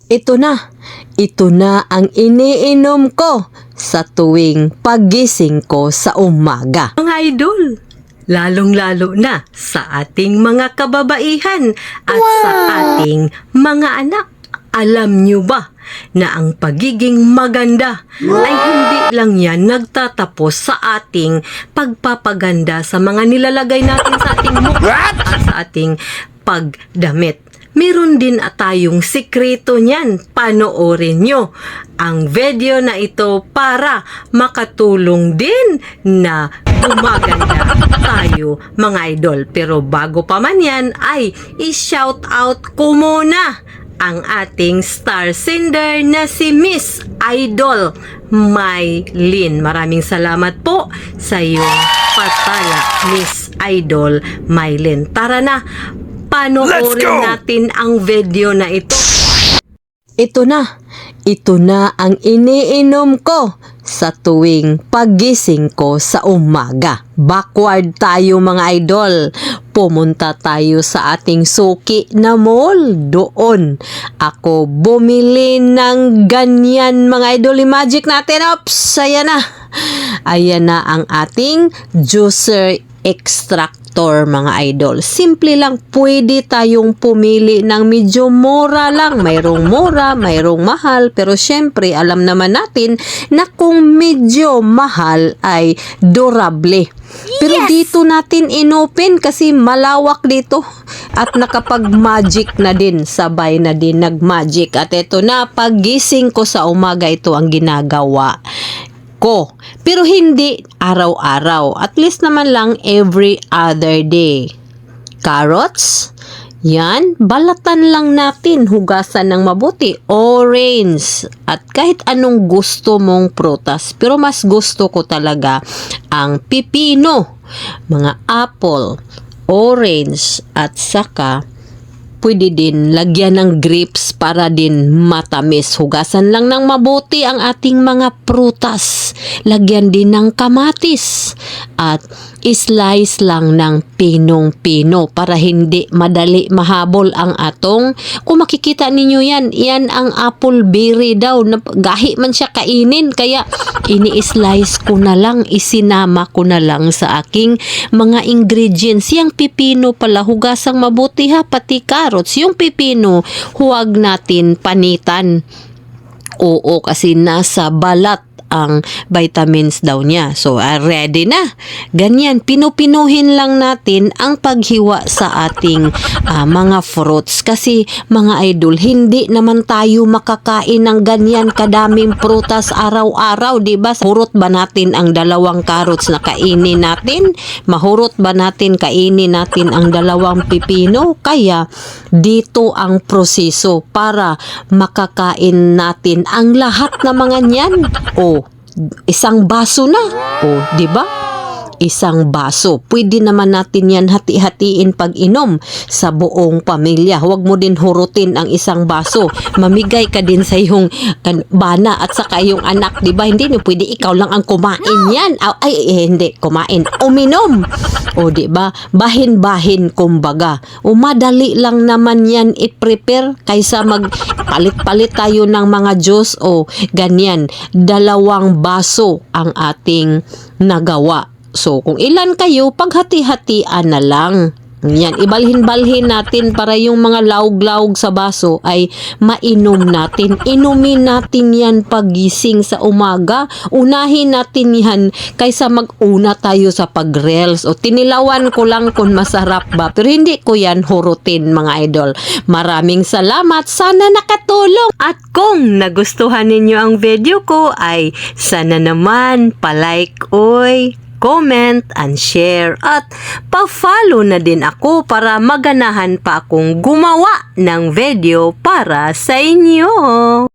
Ito na ang iniinom ko sa tuwing paggising ko sa umaga. Mga idol, lalong-lalo na sa ating mga kababaihan at sa ating mga anak. Alam nyo ba na ang pagiging maganda ay hindi lang yan nagtatapos sa ating pagpapaganda sa mga nilalagay natin sa ating mukha at sa ating pagdamit. Meron din tayong sikreto niyan. Panoorin nyo ang video na ito para makatulong din na gumaganda tayo mga idol. Pero bago pa man yan ay i-shout out ko muna ang ating star sender na si Miss Idol Mylene. Maraming salamat po sa iyong patala, Miss Idol Mylene. Tara na, panoorin natin ang video na ito. Ito na ang iniinom ko sa tuwing paggising ko sa umaga. Backward tayo mga idol. Pumunta tayo sa ating suki na mall. Doon ako bumili ng ganyan mga idol. Magic natin. Ops! Ayan na. Ayan na ang ating juicer extractor mga idol. Simple lang, pwede tayong pumili ng medyo mura lang. Mayroong mura, mayroong mahal, pero syempre alam naman natin na kung medyo mahal ay durable. Pero dito natin inopen kasi malawak dito at nakapag-magic na din, sabay na din nag-magic. At ito na, paggising ko sa umaga, ito ang ginagawa ko. Pero hindi araw-araw. At least naman lang every other day. Carrots, yan, balatan lang natin, hugasan ng mabuti. Orange, at kahit anong gusto mong prutas. Pero mas gusto ko talaga ang pipino, mga apple, orange, at saka pwede din lagyan ng grapes para din matamis. Hugasan lang ng mabuti ang ating mga prutas. Lagyan din ng kamatis. At slice lang ng pinong-pino para hindi madali mahabol ang atong. Kung makikita ninyo yan, yan ang apple berry daw. Gahi man siya kainin. Kaya ini-slice ko na lang, isinama ko na lang sa aking mga ingredients. Yung pipino pala, hugasang mabuti ha, pati carrots. Yung pipino, huwag natin panitan. Oo, kasi nasa balat ang vitamins daw niya. So, ready na. Ganyan, pinupinuhin lang natin ang paghiwa sa ating mga fruits. Kasi, mga idol, hindi naman tayo makakain ng ganyan kadaming prutas araw-araw, diba? Hurot ba natin ang 2 carrots na kainin natin? Mahurot ba natin kainin natin ang 2 pipino? Kaya, dito ang proseso para makakain natin ang lahat ng mga niyan. O, isang baso na. O, di ba? Isang baso. Pwede naman natin yan hati-hatiin pag inom sa buong pamilya. Huwag mo din hurutin ang isang baso. Mamigay ka din sa iyong bana at saka iyong anak, di ba? Hindi nyo pwede ikaw lang ang kumain yan. Hindi, kumain. Uminom. O, di ba? Bahin-bahin kumbaga. O, madali lang naman yan i-prepare kaysa palit-palit tayo ng mga juice o ganyan. 2 baso ang ating nagawa. So, kung ilan kayo, paghati-hatian na lang. Yan, ibalhin-balhin natin para yung mga laog-laog sa baso ay mainom natin. Inumin natin yan pagising sa umaga. Unahin natin yan kaysa mag-una tayo sa pag-reels. O tinilawan ko lang kung masarap ba. Pero hindi ko yan hurutin mga idol. Maraming salamat. Sana nakatulong. At kung nagustuhan ninyo ang video ko ay sana naman palike comment and share at pa-follow na din ako para maganahan pa akong gumawa ng video para sa inyo.